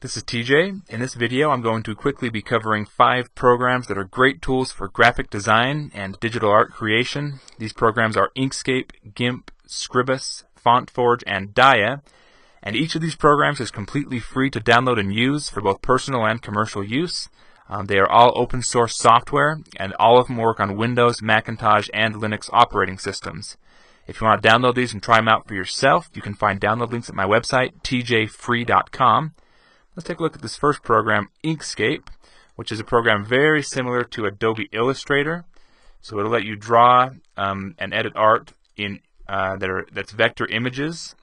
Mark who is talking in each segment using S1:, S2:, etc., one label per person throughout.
S1: This is TJ. In this video I'm going to quickly be covering 5 programs that are great tools for graphic design and digital art creation. These programs are Inkscape, GIMP, Scribus, FontForge, and Dia. And each of these programs is completely free to download and use for both personal and commercial use. They are all open source software, and all of them work on Windows, Macintosh, and Linux operating systems. If you want to download these and try them out for yourself, you can find download links at my website, tjfree.com. Let's take a look at this first program, Inkscape, which is a program very similar to Adobe Illustrator. So it'll let you draw and edit art in that's vector images,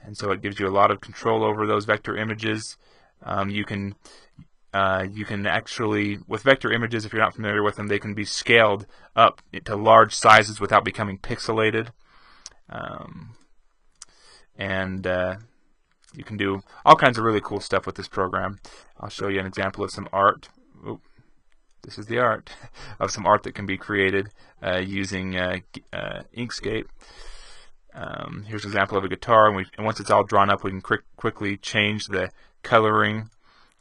S1: and so it gives you a lot of control over those vector images. You can actually, with vector images, if you're not familiar with them, they can be scaled up to large sizes without becoming pixelated. You can do all kinds of really cool stuff with this program. I'll show you an example of some art. Oop, this is the art of some art that can be created using Inkscape. Here's an example of a guitar, and once it's all drawn up, we can quickly change the coloring,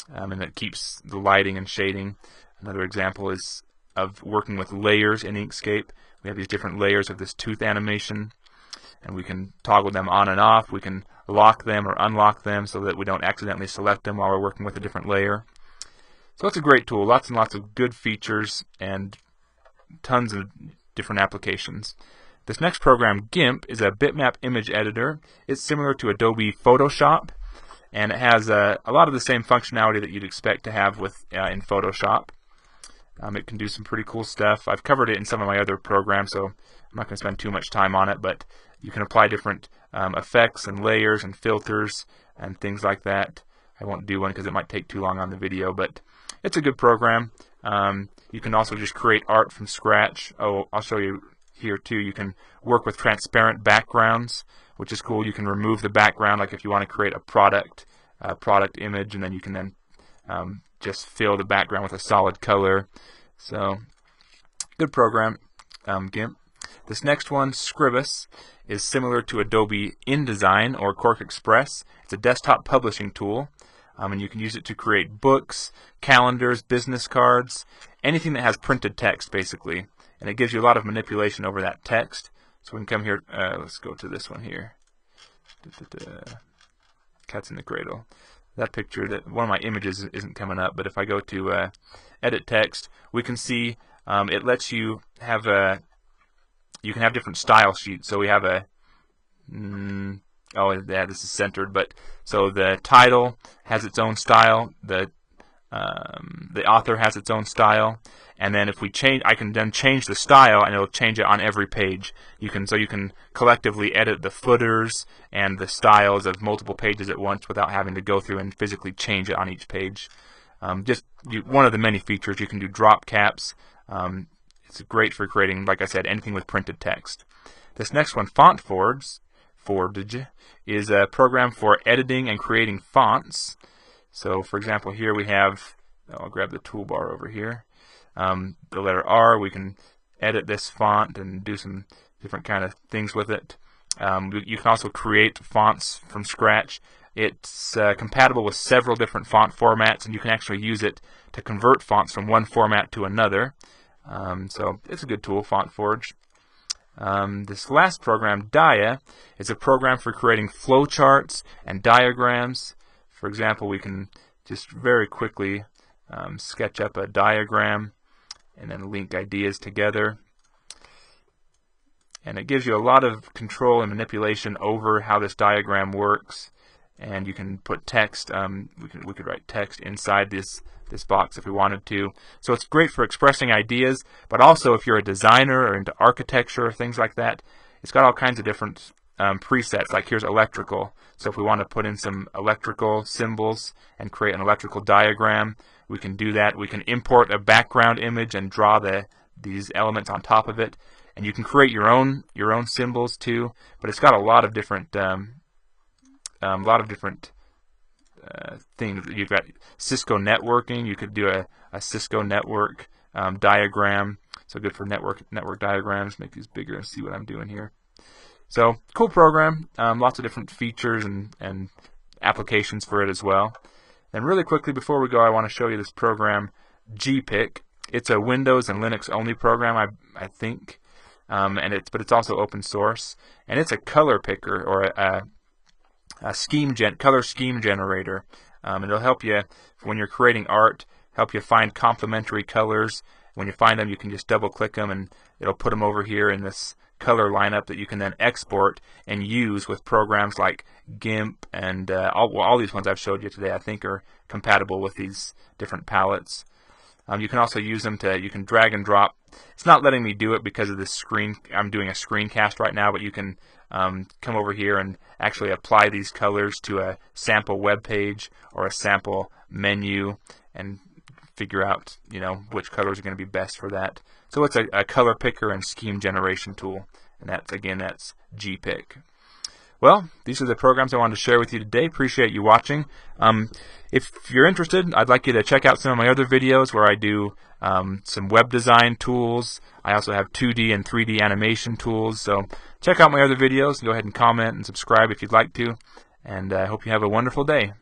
S1: and it keeps the lighting and shading. Another example is of working with layers in Inkscape. We have these different layers of this tooth animation, and we can toggle them on and off. We can lock them or unlock them so that we don't accidentally select them while we're working with a different layer. So it's a great tool, lots and lots of good features and tons of different applications. This next program, GIMP, is a bitmap image editor. It's similar to Adobe Photoshop, and it has a lot of the same functionality that you'd expect to have with in Photoshop. It can do some pretty cool stuff. I've covered it in some of my other programs, so I'm not going to spend too much time on it, but you can apply different effects and layers and filters and things like that. I won't do one because it might take too long on the video, but it's a good program. You can also just create art from scratch. Oh, I'll show you here too. You can work with transparent backgrounds, which is cool. You can remove the background, like if you want to create a product image, and then you can just fill the background with a solid color. So, good program, GIMP. This next one, Scribus, is similar to Adobe InDesign or QuarkXPress. It's a desktop publishing tool, and you can use it to create books, calendars, business cards, anything that has printed text, basically. And it gives you a lot of manipulation over that text. So we can come here, let's go to this one here. Cats in the Cradle. That picture, one of my images isn't coming up, but if I go to edit text, we can see it lets you have you can have different style sheets. So we have oh yeah, this is centered, but so the title has its own style, the author has its own style, and then if we change, I can then change the style, and it'll change it on every page. You can collectively edit the footers and the styles of multiple pages at once without having to go through and physically change it on each page. One of the many features. You can do drop caps. It's great for creating, like I said, anything with printed text. This next one, FontForge, is a program for editing and creating fonts. So, for example, here we have, I'll grab the toolbar over here, the letter R. We can edit this font and do some different kind of things with it. You can also create fonts from scratch. It's compatible with several different font formats, and you can actually use it to convert fonts from one format to another. So it's a good tool, FontForge. This last program, Dia, is a program for creating flowcharts and diagrams. For example, we can just very quickly sketch up a diagram and then link ideas together. And it gives you a lot of control and manipulation over how this diagram works. And you can put text. We could write text inside this box if we wanted to. So it's great for expressing ideas, but also if you're a designer or into architecture or things like that, it's got all kinds of different presets. Like here's electrical. So if we want to put in some electrical symbols and create an electrical diagram, we can do that. We can import a background image and draw these elements on top of it. And you can create your own symbols too. But it's got a lot of different things. You've got Cisco networking. You could do a Cisco network diagram. So good for network diagrams. Make these bigger and see what I'm doing here. So cool program. Lots of different features and applications for it as well.
S2: And really quickly before we go, I want to show you this program, Gpic. It's a Windows and Linux only program, I think, but it's also open source, and it's a color picker or a color scheme generator. It'll help you when you're creating art, help you find complementary colors. When you find them, you can just double click them and it'll put them over here in this color lineup that you can then export and use with programs like GIMP, and all these ones I've showed you today I think are compatible with these different palettes. You can also use them you can drag and drop. It's not letting me do it because of this screen. I'm doing a screencast right now, but you can come over here and actually apply these colors to a sample web page or a sample menu and figure out, which colors are going to be best for that. So it's a color picker and scheme generation tool, and that's Gpic. Well, these are the programs I wanted to share with you today. Appreciate you watching. If you're interested, I'd like you to check out some of my other videos where I do some web design tools. I also have 2D and 3D animation tools. So check out my other videos. Go ahead and comment and subscribe if you'd like to. And I hope you have a wonderful day.